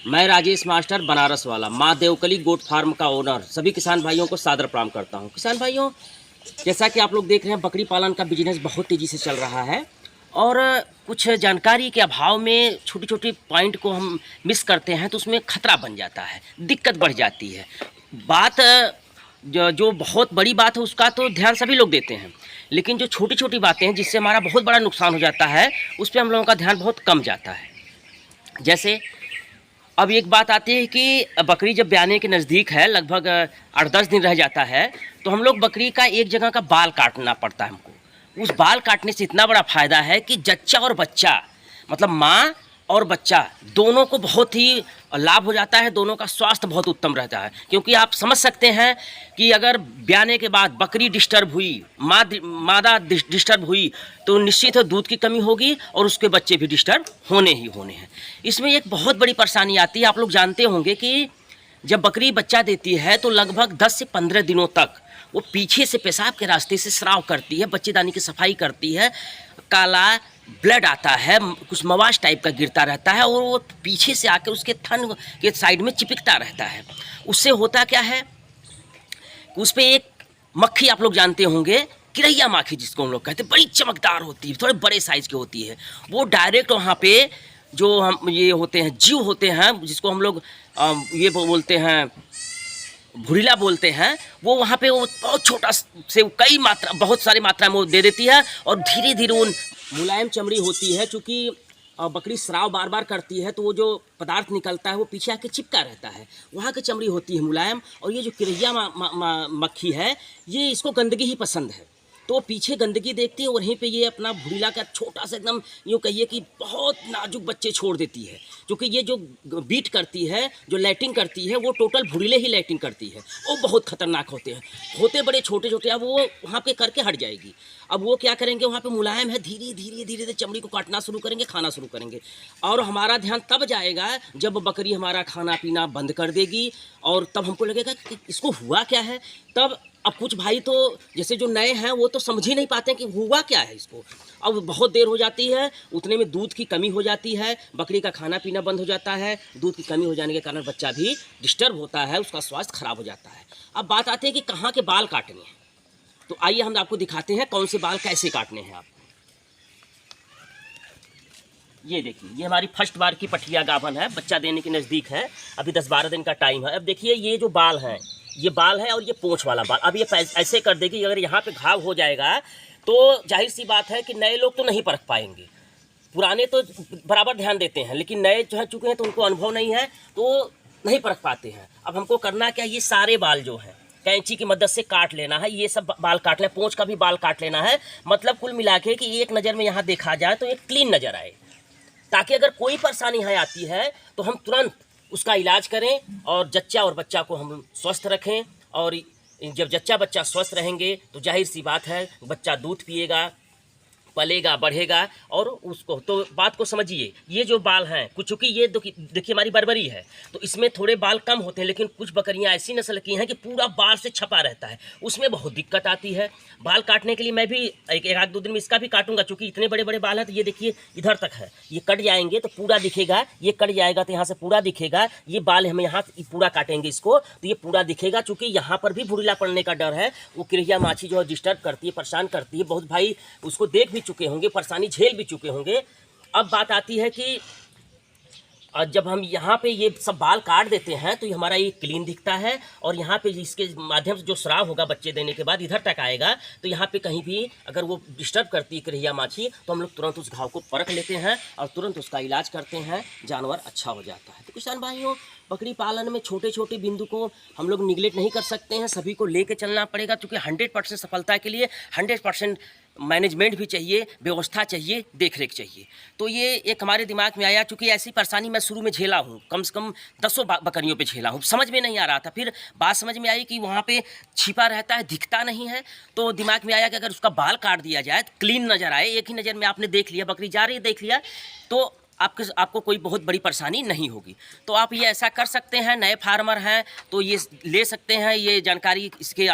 मैं राजेश मास्टर बनारस वाला माँ देवकली गोट फार्म का ओनर सभी किसान भाइयों को सादर प्रणाम करता हूँ। किसान भाइयों, जैसा कि आप लोग देख रहे हैं, बकरी पालन का बिजनेस बहुत तेज़ी से चल रहा है और कुछ जानकारी के अभाव में छोटी छोटी पॉइंट को हम मिस करते हैं तो उसमें खतरा बन जाता है, दिक्कत बढ़ जाती है। बात जो बहुत बड़ी बात है उसका तो ध्यान सभी लोग देते हैं, लेकिन जो छोटी छोटी बातें हैं जिससे हमारा बहुत बड़ा नुकसान हो जाता है उस पर हम लोगों का ध्यान बहुत कम जाता है। जैसे अब एक बात आती है कि बकरी जब ब्याने के नज़दीक है, लगभग 8-10 दिन रह जाता है, तो हम लोग बकरी का एक जगह का बाल काटना पड़ता है हमको। उस बाल काटने से इतना बड़ा फ़ायदा है कि जच्चा और बच्चा, मतलब माँ और बच्चा दोनों को बहुत ही लाभ हो जाता है, दोनों का स्वास्थ्य बहुत उत्तम रहता है। क्योंकि आप समझ सकते हैं कि अगर ब्याने के बाद बकरी डिस्टर्ब हुई, मादा डिस्टर्ब हुई, तो निश्चित है दूध की कमी होगी और उसके बच्चे भी डिस्टर्ब होने ही होने हैं। इसमें एक बहुत बड़ी परेशानी आती है। आप लोग जानते होंगे कि जब बकरी बच्चा देती है तो लगभग 10 से 15 दिनों तक वो पीछे से पेशाब के रास्ते से स्राव करती है, बच्चेदानी की सफाई करती है, काला ब्लड आता है, कुछ मवाश टाइप का गिरता रहता है और वो पीछे से आकर उसके थन के साइड में चिपकता रहता है। उससे होता क्या है, उस पर एक मक्खी, आप लोग जानते होंगे, किरैया माखी जिसको हम लोग कहते हैं, बड़ी चमकदार होती है, थोड़े बड़े साइज़ की होती है। वो डायरेक्ट वहाँ पे जो हम ये होते हैं जीव होते हैं, जिसको हम लोग ये बोलते हैं भुरीला बोलते हैं, वो वहाँ पे वो बहुत छोटा से कई मात्रा, बहुत सारी मात्रा में वो दे देती है और धीरे धीरे उन मुलायम चमड़ी होती है। चूँकि बकरी स्राव बार बार करती है तो वो जो पदार्थ निकलता है वो पीछे आके चिपका रहता है, वहाँ की चमड़ी होती है मुलायम। और ये जो किरैया मक्खी है, ये इसको गंदगी ही पसंद है, तो पीछे गंदगी देखती है, वहीं पे ये अपना भुरीला का छोटा सा एकदम यूँ कहिए कि बहुत नाजुक बच्चे छोड़ देती है। क्योंकि ये जो बीट करती है, जो लैटिंग करती है, वो टोटल भुरीले ही लैटिंग करती है। वो बहुत खतरनाक होते हैं, होते बड़े छोटे छोटे। अब वो वहाँ पे करके हट जाएगी। अब वो क्या करेंगे, वहाँ पे मुलायम है, धीरे धीरे धीरे धीरे चमड़ी को काटना शुरू करेंगे, खाना शुरू करेंगे। और हमारा ध्यान तब जाएगा जब बकरी हमारा खाना पीना बंद कर देगी, और तब हमको लगेगा कि इसको हुआ क्या है। तब अब कुछ भाई तो जैसे जो नए हैं वो तो समझ ही नहीं पाते हैं कि हुआ क्या है इसको। अब बहुत देर हो जाती है, उतने में दूध की कमी हो जाती है, बकरी का खाना पीना बंद हो जाता है। दूध की कमी हो जाने के कारण बच्चा भी डिस्टर्ब होता है, उसका स्वास्थ्य खराब हो जाता है। अब बात आती है कि कहाँ के बाल काटने हैं, तो आइए हम आपको दिखाते हैं कौन से बाल कैसे काटने हैं। आप ये देखिए, ये हमारी फर्स्ट बार की पठिया गाभन है, बच्चा देने के नज़दीक है, अभी 10-12 दिन का टाइम है। अब देखिए, ये जो बाल हैं, ये बाल है और ये पूंछ वाला बाल। अब ये ऐसे कर देगी, अगर यहाँ पे घाव हो जाएगा तो जाहिर सी बात है कि नए लोग तो नहीं परख पाएंगे। पुराने तो बराबर ध्यान देते हैं, लेकिन नए जो है चुके हैं तो उनको अनुभव नहीं है, तो नहीं परख पाते हैं। अब हमको करना क्या, ये सारे बाल जो हैं कैंची की मदद से काट लेना है, ये सब बाल काट लेना, पूंछ का भी बाल काट लेना है। मतलब कुल मिला के कि एक नज़र में यहाँ देखा जाए तो एक क्लीन नज़र आए, ताकि अगर कोई परेशानी यहाँ आती है तो हम तुरंत उसका इलाज करें और जच्चा और बच्चा को हम स्वस्थ रखें। और जब जच्चा बच्चा स्वस्थ रहेंगे तो जाहिर सी बात है बच्चा दूध पिएगा, पलेगा, बढ़ेगा। और उसको तो बात को समझिए, ये जो बाल हैं कुछ, चूँकि ये देखिए हमारी बर्बरी है तो इसमें थोड़े बाल कम होते हैं, लेकिन कुछ बकरियां ऐसी नस्ल की हैं कि पूरा बाल से छपा रहता है, उसमें बहुत दिक्कत आती है। बाल काटने के लिए मैं भी एक आध दो दिन में इसका भी काटूंगा, चूँकि इतने बड़े बड़े बाल हैं। तो ये देखिए इधर तक है, ये कट जाएंगे तो पूरा दिखेगा, ये कट जाएगा तो यहाँ से पूरा दिखेगा। ये बाल हम यहाँ पूरा काटेंगे इसको तो ये पूरा दिखेगा। चूँकि यहाँ पर भी भुरीला पड़ने का डर है, वो किरैया माछी जो है डिस्टर्ब करती है, परेशान करती है। बहुत भाई उसको देख भी चुके होंगे, परेशानी झेल भी चुके होंगे। अब बात आती है कि जब हम यहाँ पे ये सब बाल काट देते हैं तो हमारा ये क्लीन दिखता है, और यहाँ पे इसके माध्यम से जो स्राव होगा बच्चे देने के बाद इधर तक आएगा। तो यहाँ पे कहीं भी अगर वो डिस्टर्ब करती है किरैया माछी तो हम लोग तुरंत उस घाव को परख लेते हैं और तुरंत उसका इलाज करते हैं, जानवर अच्छा हो जाता है। तो किसान भाइयों, बकरी पालन में छोटे छोटे बिंदु को हम लोग निगलेक्ट नहीं कर सकते हैं, सभी को लेके चलना पड़ेगा। क्योंकि 100% सफलता के लिए 100% मैनेजमेंट भी चाहिए, व्यवस्था चाहिए, देखरेख चाहिए। तो ये एक हमारे दिमाग में आया। चूँकि ऐसी परेशानी मैं शुरू में झेला हूँ, कम से कम 10 बकरियों पे झेला हूँ, समझ में नहीं आ रहा था। फिर बात समझ में आई कि वहाँ पे छिपा रहता है, दिखता नहीं है, तो दिमाग में आया कि अगर उसका बाल काट दिया जाए, क्लीन नज़र आए, एक ही नज़र में आपने देख लिया, बकरी जा रही है देख लिया, तो आपको कोई बहुत बड़ी परेशानी नहीं होगी। तो आप ये ऐसा कर सकते हैं, नए फार्मर हैं तो ये ले सकते हैं ये जानकारी। इसके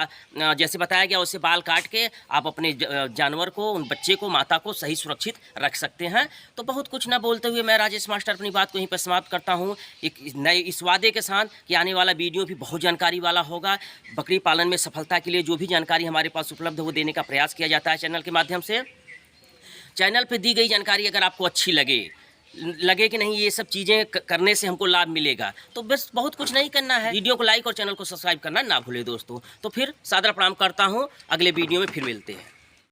जैसे बताया गया वैसे बाल काट के आप अपने जानवर को, उन बच्चे को, माता को सही सुरक्षित रख सकते हैं। तो बहुत कुछ ना बोलते हुए मैं राजेश मास्टर अपनी बात को यहीं पर समाप्त करता हूँ, एक नए इस वादे के साथ कि आने वाला वीडियो भी बहुत जानकारी वाला होगा। बकरी पालन में सफलता के लिए जो भी जानकारी हमारे पास उपलब्ध है वो देने का प्रयास किया जाता है चैनल के माध्यम से। चैनल पर दी गई जानकारी अगर आपको अच्छी लगे कि नहीं ये सब चीज़ें करने से हमको लाभ मिलेगा, तो बस बहुत कुछ नहीं करना है, वीडियो को लाइक और चैनल को सब्सक्राइब करना ना भूले दोस्तों। तो फिर सादर प्रणाम करता हूँ, अगले वीडियो में फिर मिलते हैं।